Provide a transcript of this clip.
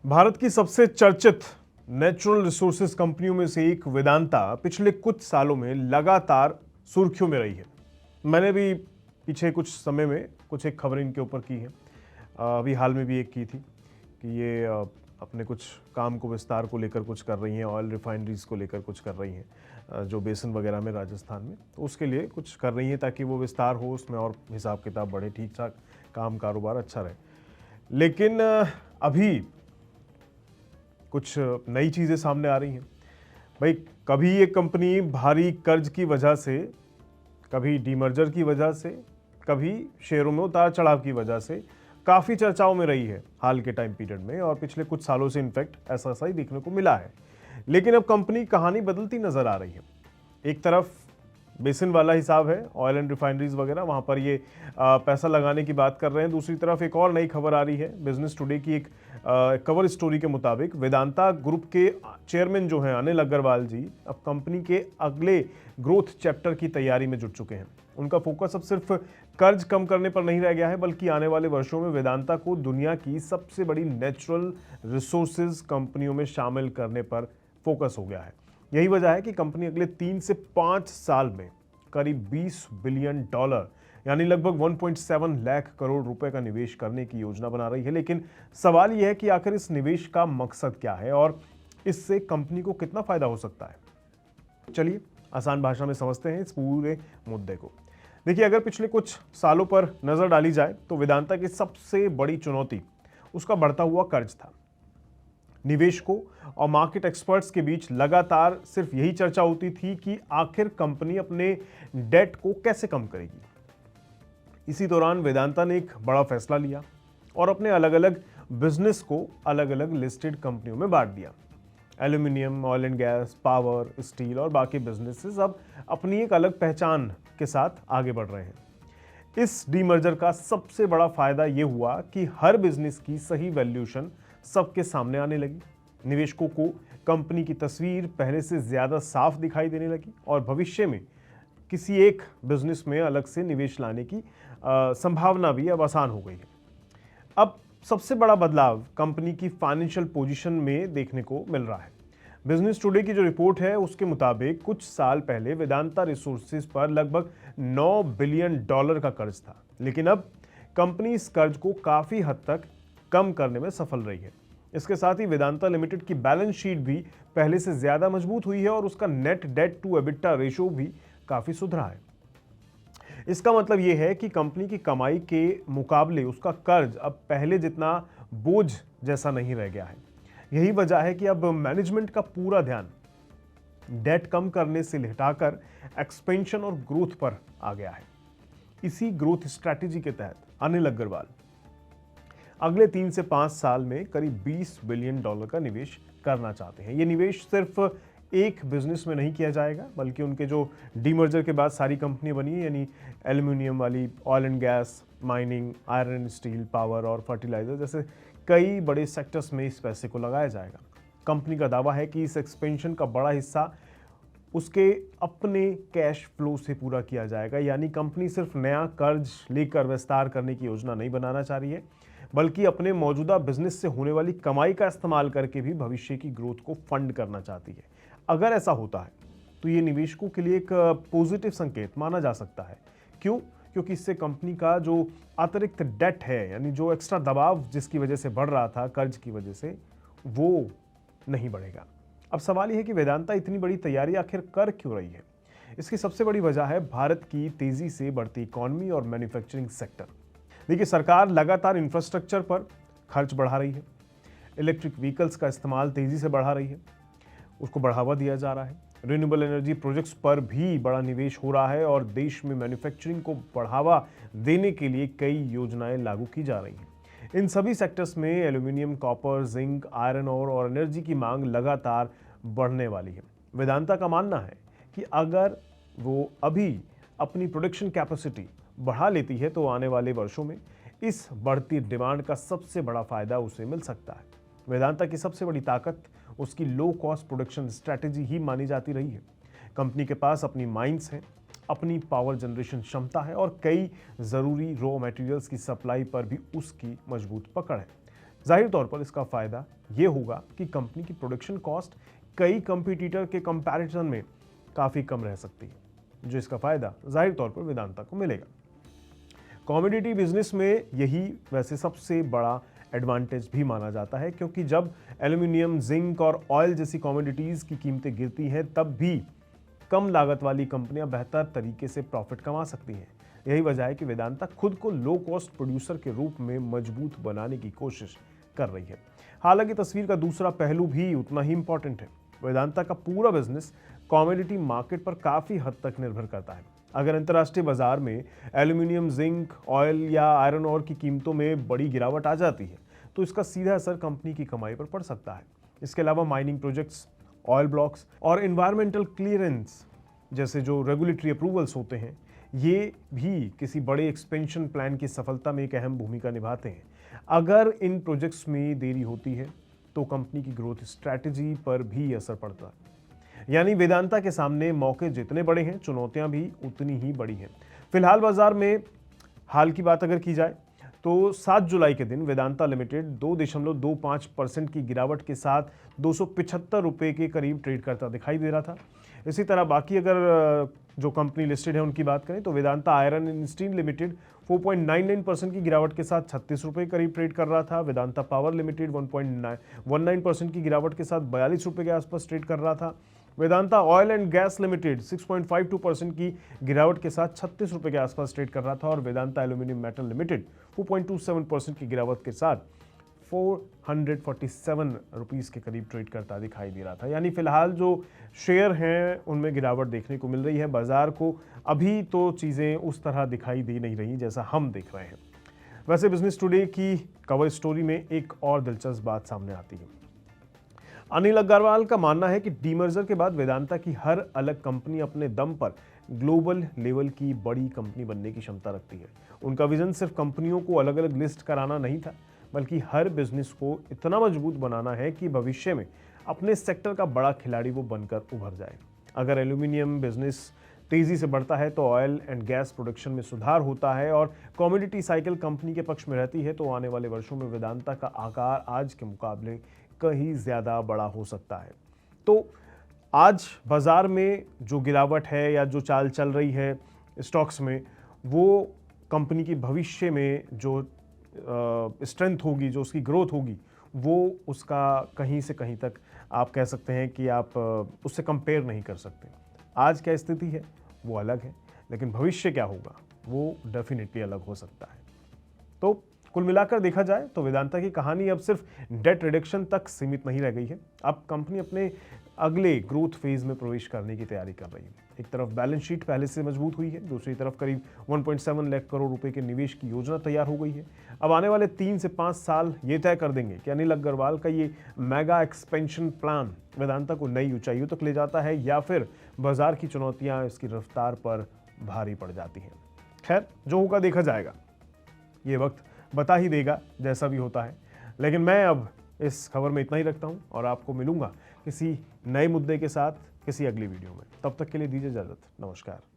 भारत की सबसे चर्चित नेचुरल रिसोर्सेज कंपनियों में से एक वेदांता पिछले कुछ सालों में लगातार सुर्खियों में रही है। मैंने भी पीछे कुछ समय में कुछ एक खबरें इनके ऊपर की हैं। अभी हाल में भी एक की थी कि ये अपने कुछ काम को विस्तार को लेकर कुछ कर रही हैं, ऑयल रिफाइनरीज को लेकर कुछ कर रही हैं, जो बेसिन वगैरह में राजस्थान में, तो उसके लिए कुछ कर रही हैं ताकि वो विस्तार हो, उसमें और हिसाब किताब बढ़े, ठीक ठाक काम कारोबार अच्छा रहे। लेकिन अभी कुछ नई चीज़ें सामने आ रही हैं। भाई, कभी ये कंपनी भारी कर्ज की वजह से, कभी डीमर्जर की वजह से, कभी शेयरों में उतार चढ़ाव की वजह से काफ़ी चर्चाओं में रही है हाल के टाइम पीरियड में, और पिछले कुछ सालों से इनफैक्ट ऐसा ही देखने को मिला है। लेकिन अब कंपनी कहानी बदलती नजर आ रही है। एक तरफ बेसिन वाला हिसाब है, ऑयल एंड रिफाइनरीज वगैरह, वहां पर ये पैसा लगाने की बात कर रहे हैं। दूसरी तरफ एक और नई खबर आ रही है, बिजनेस टुडे की एक कवर स्टोरी के मुताबिक वेदांता ग्रुप के चेयरमैन जो हैं अनिल अग्रवाल जी, अब कंपनी के अगले ग्रोथ चैप्टर की तैयारी में जुट चुके हैं। उनका फोकस अब सिर्फ कर्ज कम करने पर नहीं रह गया है, बल्कि आने वाले वर्षों में वेदांता को दुनिया की सबसे बड़ी नेचुरल रिसोर्सेज कंपनियों में शामिल करने पर फोकस हो गया है। यही वजह है कि कंपनी अगले 3 से 5 साल में करीब $20 बिलियन यानी लगभग 1.7 लाख करोड़ रुपए का निवेश करने की योजना बना रही है। लेकिन सवाल यह है कि आखिर इस निवेश का मकसद क्या है और इससे कंपनी को कितना फायदा हो सकता है। चलिए आसान भाषा में समझते हैं इस पूरे मुद्दे को। देखिए, अगर पिछले कुछ सालों पर नजर डाली जाए तो वेदांता की सबसे बड़ी चुनौती उसका बढ़ता हुआ कर्ज था। निवेशकों और मार्केट एक्सपर्ट्स के बीच लगातार सिर्फ यही चर्चा होती थी कि आखिर कंपनी अपने डेट को कैसे कम करेगी। इसी दौरान वेदांता ने एक बड़ा फैसला लिया और अपने अलग अलग बिजनेस को अलग अलग लिस्टेड कंपनियों में बांट दिया। Aluminium, oil and gas, power, steel और बाकी बिजनेसेस अब अपनी एक अलग पहचान के साथ आगे बढ़ रहे हैं। इस डीमर्जर का सबसे बड़ा फायदा यह हुआ कि हर बिजनेस की सही वैल्यूएशन सबके सामने आने लगी। निवेशकों को कंपनी की तस्वीर पहले से ज्यादा साफ दिखाई देने लगी और भविष्य में किसी एक बिजनेस में अलग से निवेश लाने की संभावना भी अब आसान हो गई है। अब सबसे बड़ा बदलाव कंपनी की फाइनेंशियल पोजीशन में देखने को मिल रहा है। बिजनेस टुडे की जो रिपोर्ट है उसके मुताबिक कुछ साल पहले वेदांता रिसोर्सेज पर लगभग $9 बिलियन का कर्ज था, लेकिन अब कंपनी इस कर्ज को काफी हद तक कम करने में सफल रही है। इसके साथ ही वेदांता लिमिटेड की बैलेंस शीट भी पहले से ज्यादा मजबूत हुई है और उसका net debt to EBITDA ratio भी काफी सुधरा है। इसका मतलब यह है कि कंपनी की कमाई के मुकाबले उसका कर्ज अब पहले जितना बोझ जैसा नहीं रह गया है। यही वजह है कि अब मैनेजमेंट का पूरा ध्यान डेट कम करने से हटाकर एक्सपेंशन और ग्रोथ पर आ गया है। इसी ग्रोथ स्ट्रैटेजी के तहत अनिल अग्रवाल अगले 3 से 5 साल में करीब $20 बिलियन का निवेश करना चाहते हैं। ये निवेश सिर्फ एक बिजनेस में नहीं किया जाएगा, बल्कि उनके जो डीमर्जर के बाद सारी कंपनी बनी है, यानी एल्यूमिनियम वाली, oil and gas, mining, iron, steel, power और फर्टिलाइजर जैसे कई बड़े सेक्टर्स में इस पैसे को लगाया जाएगा। कंपनी का दावा है कि इस एक्सपेंशन का बड़ा हिस्सा उसके अपने कैश फ्लो से पूरा किया जाएगा, यानी कंपनी सिर्फ नया कर्ज लेकर विस्तार करने की योजना नहीं बनाना चाह रही है, बल्कि अपने मौजूदा बिजनेस से होने वाली कमाई का इस्तेमाल करके भी भविष्य की ग्रोथ को फंड करना चाहती है। अगर ऐसा होता है तो ये निवेशकों के लिए एक पॉजिटिव संकेत माना जा सकता है। क्यों? क्योंकि इससे कंपनी का जो अतिरिक्त डेट है, यानी जो एक्स्ट्रा दबाव जिसकी वजह से बढ़ रहा था कर्ज की वजह से, वो नहीं बढ़ेगा। अब सवाल यह है कि वेदांता इतनी बड़ी तैयारी आखिर कर क्यों रही है। इसकी सबसे बड़ी वजह है भारत की तेजी से बढ़ती इकॉनमी और मैन्युफैक्चरिंग सेक्टर। देखिए, सरकार लगातार इंफ्रास्ट्रक्चर पर खर्च बढ़ा रही है, इलेक्ट्रिक व्हीकल्स का इस्तेमाल तेजी से बढ़ा रही है, उसको बढ़ावा दिया जा रहा है। रिन्यूएबल एनर्जी प्रोजेक्ट्स पर भी बड़ा निवेश हो रहा है और देश में मैन्युफैक्चरिंग को बढ़ावा देने के लिए कई योजनाएं लागू की जा रही हैं। इन सभी सेक्टर्स में एल्यूमिनियम, कॉपर, जिंक, आयरन और एनर्जी की मांग लगातार बढ़ने वाली है। वेदांता का मानना है कि अगर वो अभी अपनी प्रोडक्शन कैपेसिटी बढ़ा लेती है तो आने वाले वर्षों में इस बढ़ती डिमांड का सबसे बड़ा फायदा उसे मिल सकता है। वेदांता की सबसे बड़ी ताकत उसकी लो कॉस्ट प्रोडक्शन स्ट्रैटेजी ही मानी जाती रही है। कंपनी के पास अपनी माइंस हैं, अपनी पावर जनरेशन क्षमता है और कई जरूरी रॉ मटेरियल्स की सप्लाई पर भी उसकी मजबूत पकड़ है। जाहिर तौर पर इसका फायदा ये होगा कि कंपनी की प्रोडक्शन कॉस्ट कई कंपटीटर के कंपैरिजन में काफी कम रह सकती है, जो इसका फायदा जाहिर तौर पर वेदांता को मिलेगा। कमोडिटी बिजनेस में यही वैसे सबसे बड़ा एडवांटेज भी माना जाता है, क्योंकि जब एल्यूमिनियम, जिंक और ऑयल जैसी कमोडिटीज की कीमतें गिरती हैं तब भी कम लागत वाली कंपनियां बेहतर तरीके से प्रॉफिट कमा सकती हैं। यही वजह है कि वेदांता खुद को लो कॉस्ट प्रोड्यूसर के रूप में मजबूत बनाने की कोशिश कर रही है। हालांकि तस्वीर का दूसरा पहलू भी उतना ही इंपॉर्टेंट है। वेदांता का पूरा बिजनेस कमोडिटी मार्केट पर काफी हद तक निर्भर करता है। अगर अंतर्राष्ट्रीय बाजार में एल्यूमिनियम, जिंक, ऑयल या आयरन ओर की कीमतों में बड़ी गिरावट आ जाती है तो इसका सीधा असर कंपनी की कमाई पर पड़ सकता है। इसके अलावा माइनिंग प्रोजेक्ट्स, ऑयल ब्लॉक्स और एनवायरमेंटल क्लियरेंस जैसे जो रेगुलेटरी अप्रूवल्स होते हैं, ये भी किसी बड़े एक्सपेंशन प्लान की सफलता में एक अहम भूमिका निभाते हैं। अगर इन प्रोजेक्ट्स में देरी होती है तो कंपनी की ग्रोथ स्ट्रैटेजी पर भी असर पड़ता है। यानी वेदांता के सामने मौके जितने बड़े हैं, चुनौतियां भी उतनी ही बड़ी हैं। फिलहाल बाजार में हाल की बात अगर की जाए तो 7 जुलाई के दिन वेदांता लिमिटेड 2.25% की गिरावट के साथ 275 रुपये के करीब ट्रेड करता दिखाई दे रहा था। इसी तरह बाकी अगर जो कंपनी लिस्टेड है उनकी बात करें तो Vedanta iron and steel limited 4.99% की गिरावट के साथ 36 रुपये करीब ट्रेड कर रहा था। वेदांता पावर लिमिटेड 1.19% की गिरावट के साथ 42 रुपये के आसपास ट्रेड कर रहा था। Vedanta oil and gas limited 6.52% की गिरावट के साथ 36 रुपये के आसपास ट्रेड कर रहा था और वेदांता एल्यूमिनियम मेटल लिमिटेड 4.27% की गिरावट के साथ 447 रुपीस के करीब ट्रेड करता दिखाई दे रहा था। यानी फिलहाल जो शेयर हैं उनमें गिरावट देखने को मिल रही है। बाजार को अभी तो चीज़ें उस तरह दिखाई दे नहीं रही जैसा हम देख रहे हैं। वैसे बिजनेस टुडे की कवर स्टोरी में एक और दिलचस्प बात सामने आती है। अनिल अग्रवाल का मानना है कि डीमर्जर के बाद वेदांता की हर अलग कंपनी अपने दम पर ग्लोबल लेवल की बड़ी कंपनी बनने की क्षमता रखती है। उनका विजन सिर्फ कंपनियों को अलग अलग लिस्ट कराना नहीं था, बल्कि हर बिजनेस को इतना मजबूत बनाना है कि भविष्य में अपने सेक्टर का बड़ा खिलाड़ी वो बनकर उभर जाए। अगर एल्यूमिनियम बिजनेस तेजी से बढ़ता है तो ऑयल एंड गैस प्रोडक्शन में सुधार होता है और कमोडिटी साइकिल कंपनी के पक्ष में रहती है तो आने वाले वर्षों में वेदांता का आकार आज के मुकाबले कहीं ज़्यादा बड़ा हो सकता है। तो आज बाज़ार में जो गिरावट है या जो चाल चल रही है स्टॉक्स में, वो कंपनी की भविष्य में जो स्ट्रेंथ होगी, जो उसकी ग्रोथ होगी, वो उसका कहीं से कहीं तक आप कह सकते हैं कि आप उससे कंपेयर नहीं कर सकते। आज क्या स्थिति है वो अलग है, लेकिन भविष्य क्या होगा वो डेफिनेटली अलग हो सकता है। तो कुल मिलाकर देखा जाए तो वेदांता की कहानी अब सिर्फ डेट रिडक्शन तक सीमित नहीं रह गई है। अब कंपनी अपने अगले ग्रोथ फेज में प्रवेश करने की तैयारी कर रही है। एक तरफ बैलेंस शीट पहले से मजबूत हुई है, दूसरी तरफ करीब 1.7 लाख करोड़ रुपए के निवेश की योजना तैयार हो गई है। अब आने वाले 3 से 5 साल ये तय कर देंगे कि अनिल अग्रवाल का ये मेगा एक्सपेंशन प्लान वेदांता को नई ऊंचाइयों तक ले जाता है या फिर बाजार की चुनौतियां इसकी रफ्तार पर भारी पड़ जाती हैं। खैर, जो होगा देखा जाएगा, ये वक्त बता ही देगा जैसा भी होता है। लेकिन मैं अब इस खबर में इतना ही रखता हूं और आपको मिलूंगा किसी नए मुद्दे के साथ किसी अगली वीडियो में। तब तक के लिए दीजिए इजाजत। नमस्कार।